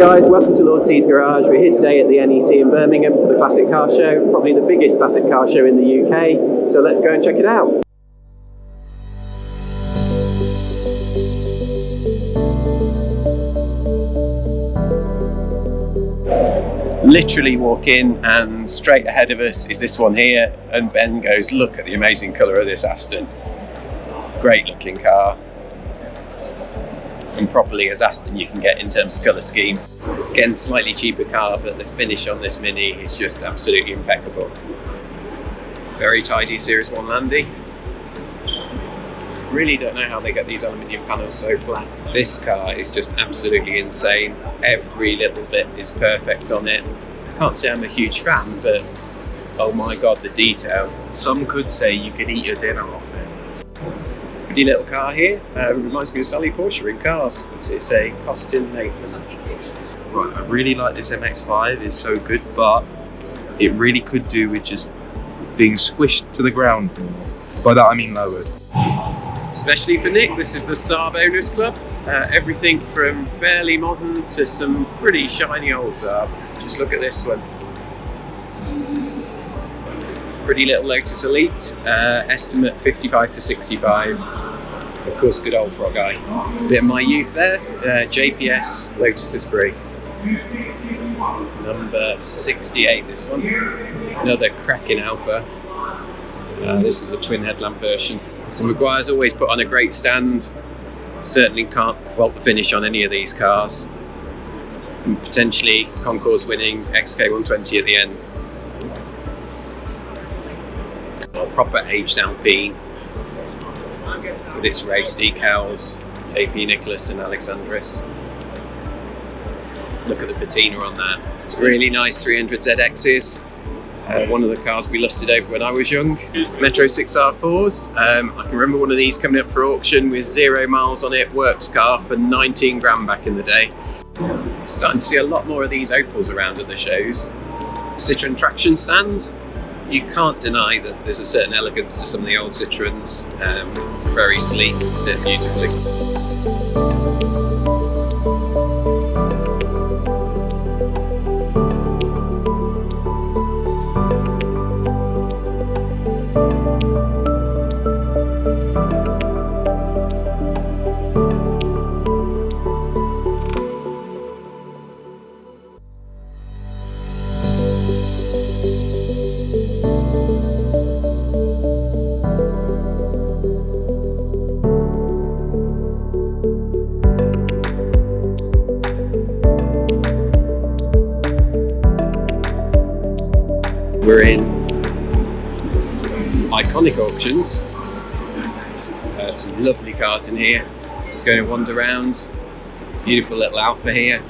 guys, welcome to Lord C's Garage. We're here today at the NEC in Birmingham for the Classic Car Show, probably the biggest classic car show in the UK, so let's go and check it out. Literally walk in and straight ahead of us is this one here, and Ben goes, look at the amazing colour of this Aston. Great looking car, and properly as Aston you can get in terms of colour scheme. Again, slightly cheaper car, but the finish on this Mini is just absolutely impeccable. Very tidy Series 1 Landy. Really don't know how they get these aluminium panels so flat. This car is just absolutely insane. Every little bit is perfect on it. I can't say I'm a huge fan, but oh my god, the detail. Some could say you could eat your dinner off it. Pretty little car here. Reminds me of Sally Porsche in cars. It's a Austin Nathan. Right, I really like this MX-5. It's so good, but it really could do with just being squished to the ground. By that I mean lowered. Especially for Nick, this is the Saab Owners Club. Everything from fairly modern to some pretty shiny old Saab. Just look at this one. Pretty little Lotus Elite, estimate 55 to 65. Of course, good old Frog Eye. Bit of my youth there, JPS Lotus Esprit. Number 68, this one. Another cracking Alpha. This is a twin headlamp version. So Maguire's always put on a great stand. Certainly can't fault the finish on any of these cars. And potentially concourse winning XK120 at the end. A proper aged Alpine with its race decals, JP Nicholas and Alexandris. Look at the patina on that. It's really nice 300 ZXs. One of the cars we lusted over when I was young. Metro 6R4s. I can remember one of these coming up for auction with 0 miles on it, works car for 19 grand back in the day. Starting to see a lot more of these Opals around at the shows. Citroen traction stand. You can't deny that there's a certain elegance to some of the old Citroens. Very sleek, sit beautifully. We're in Iconic Auctions. Some lovely cars in here. Just going to wander around. Beautiful little Alpha here.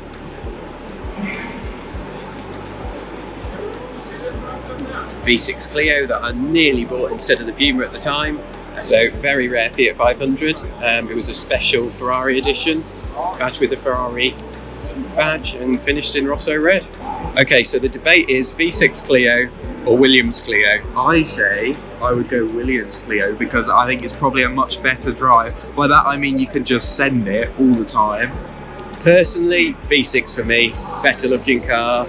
V6 Clio that I nearly bought instead of the Puma at the time. So very rare Fiat 500. It was a special Ferrari edition. Badge with the Ferrari badge and finished in Rosso red. Okay, so the debate is V6 Clio or Williams Clio. I say I would go Williams Clio because I think it's probably a much better drive. By that I mean you can just send it all the time. Personally, V6 for me, better looking car.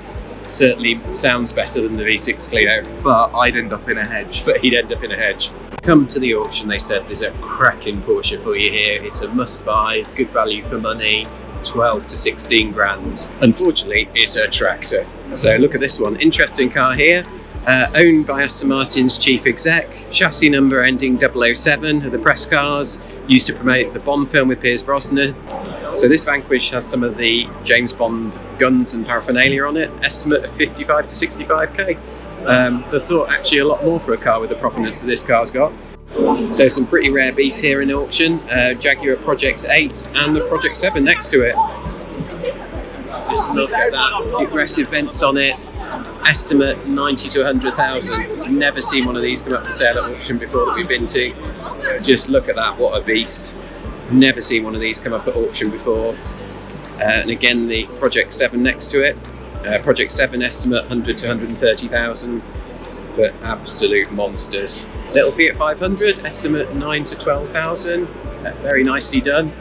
Certainly sounds better than the V6 Clio. But I'd end up in a hedge. But he'd end up in a hedge. Come to the auction, they said there's a cracking Porsche for you here. It's a must buy, good value for money. 12 to 16 grand. Unfortunately, it's a tractor. So look at this one, interesting car here. Owned by Aston Martin's chief exec, chassis number ending 007 of the press cars, used to promote the Bond film with Pierce Brosnan. So this Vanquish has some of the James Bond guns and paraphernalia on it, estimate of 55 to 65k. The thought actually a lot more for a car with the provenance that this car's got. So some pretty rare beasts here in auction, Jaguar Project 8 and the Project 7 next to it. Just look at that, aggressive vents on it, estimate 90 to 100,000. I've never seen one of these come up for sale at auction before that we've been to. Just look at that, what a beast. Never seen one of these come up at auction before. And again, the Project 7 next to it. Project 7 estimate 100 to 130,000. But absolute monsters. Little Fiat 500, estimate 9 to 12,000. Very nicely done.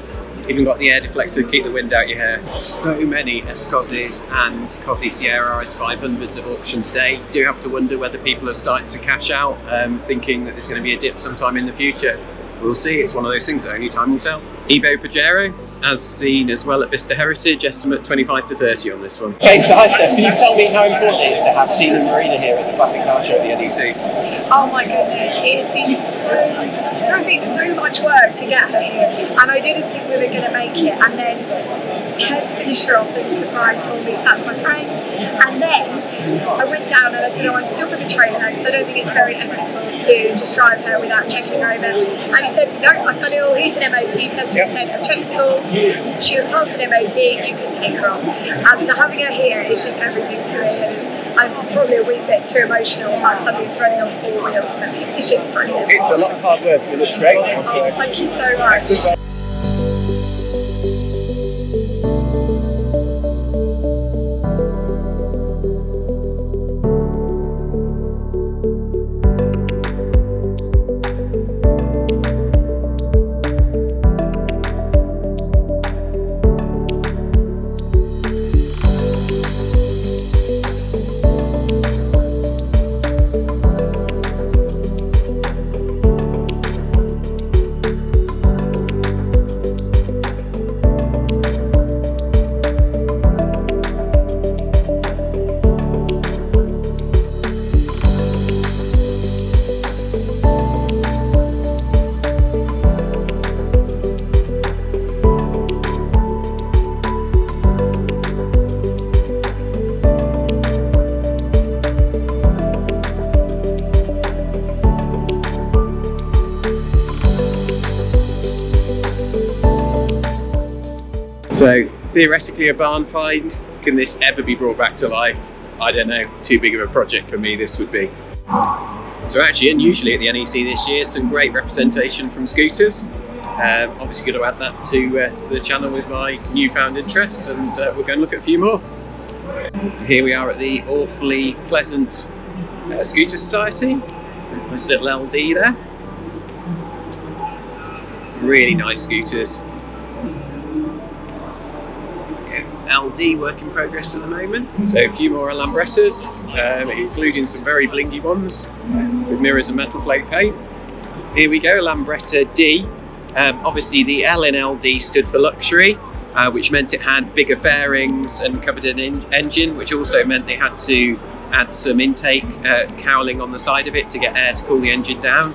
Even got the air deflector to keep the wind out your hair. So many Escozzes and Cozzy Sierra S500s at auction today. Do have to wonder whether people are starting to cash out, thinking that there's going to be a dip sometime in the future. We'll see, it's one of those things that only time will tell. Evo Pajero, as seen as well at Vista Heritage, estimate 25 to 30 on this one. Okay, so hi Steph, can you tell me how important it is to have Jean and Marina here at the Classic Car Show at the NEC? Oh my goodness, it's been so much work to get her here, and I didn't think we were going to make it, and then Kev finished her off with a surprise for me, so that's my friend, and then I went down and I said, I'm still going to train her because I don't think it's very ethical to just drive her without checking her over, and he said, no, I've done it all, he's an MOT test, I've checked it all, she would pass an MOT, you can take her on, and so having her here is just everything to me, and I'm probably a wee bit too emotional about something that's running on 4 wheels, but it's just brilliant. It's a lot of hard work, it looks great. Thank you so much. So, theoretically a barn find. Can this ever be brought back to life? I don't know, too big of a project for me this would be. So actually, unusually at the NEC this year, some great representation from scooters. Obviously going to add that to the channel with my newfound interest, and we're going to look at a few more. Here we are at the awfully pleasant Scooter Society. Nice little LD there. Really nice scooters. LD work in progress at the moment. So a few more Alambrettas, including some very blingy ones with mirrors and metal plate paint. Here we go, Alambretta D. Obviously the L in LD stood for luxury, which meant it had bigger fairings and covered an engine, which also meant they had to add some intake cowling on the side of it to get air to cool the engine down.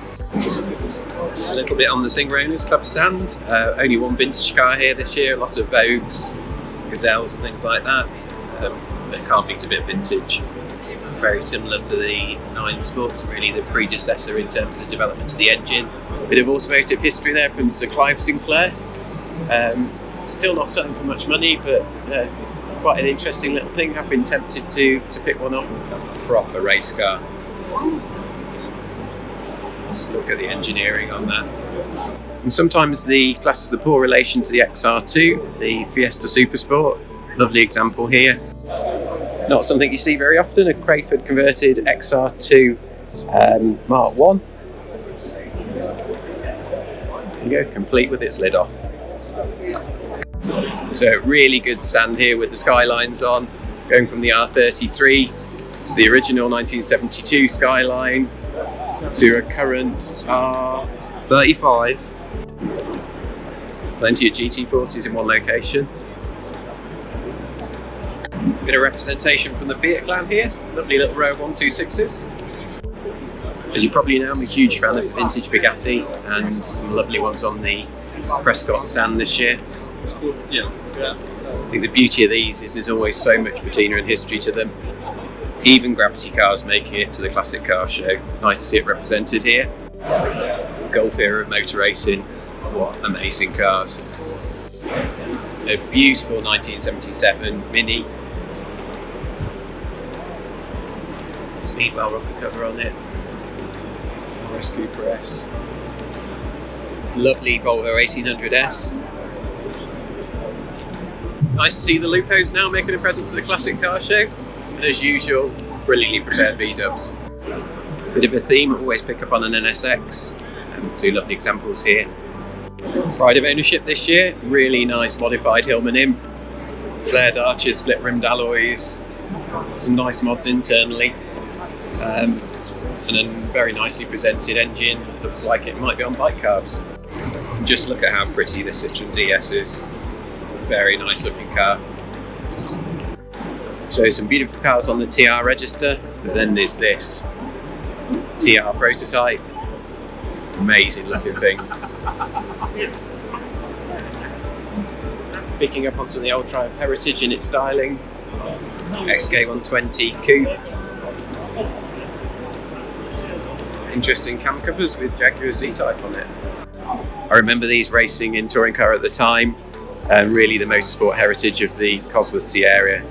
Just a little bit on the Singer Owners Club stand. Only one vintage car here this year, a lot of Vogues, Gazelles and things like that. But can't beat a bit of vintage. Very similar to the 9 Sports, really the predecessor in terms of the development of the engine. Bit of automotive history there from Sir Clive Sinclair. Still not selling for much money, but quite an interesting little thing. I've been tempted to pick one up. A proper race car. Just look at the engineering on that. And sometimes the classes the poor relation to the XR2, the Fiesta Supersport. Lovely example here. Not something you see very often, a Crayford converted XR2 Mark 1. There you go, complete with its lid off. So really good stand here with the skylines on, going from the R33 to the original 1972 Skyline to a current R35. Plenty of GT40s in one location. Bit of representation from the Fiat clan here. Lovely little row of 126s. As you probably know, I'm a huge fan of vintage Bugatti, and some lovely ones on the Prescott stand this year. I think the beauty of these is there's always so much patina and history to them. Even gravity cars making it to the Classic Car Show. Nice to see it represented here. Golf era of motor racing. What amazing cars. A beautiful 1977 Mini. Speedwell rocker cover on it. Morris Cooper S. Lovely Volvo 1800S. Nice to see the Lupos now making a presence at the Classic Car Show. And as usual, brilliantly prepared V-dubs. Bit of a theme, always pick up on an NSX. Two lovely examples here. Pride of ownership this year, really nice modified Hillman Imp. Flared arches, split rimmed alloys, some nice mods internally, and a very nicely presented engine. Looks like it might be on bike carbs. And just look at how pretty this Citroen DS is. Very nice looking car. So some beautiful cars on the TR register, but then there's this TR prototype. Amazing looking thing. Picking up on some of the old Triumph heritage in its styling. XK120 coupe. Interesting cam covers with Jaguar Z-Type on it. I remember these racing in touring car at the time, and really the motorsport heritage of the Cosworth Sierra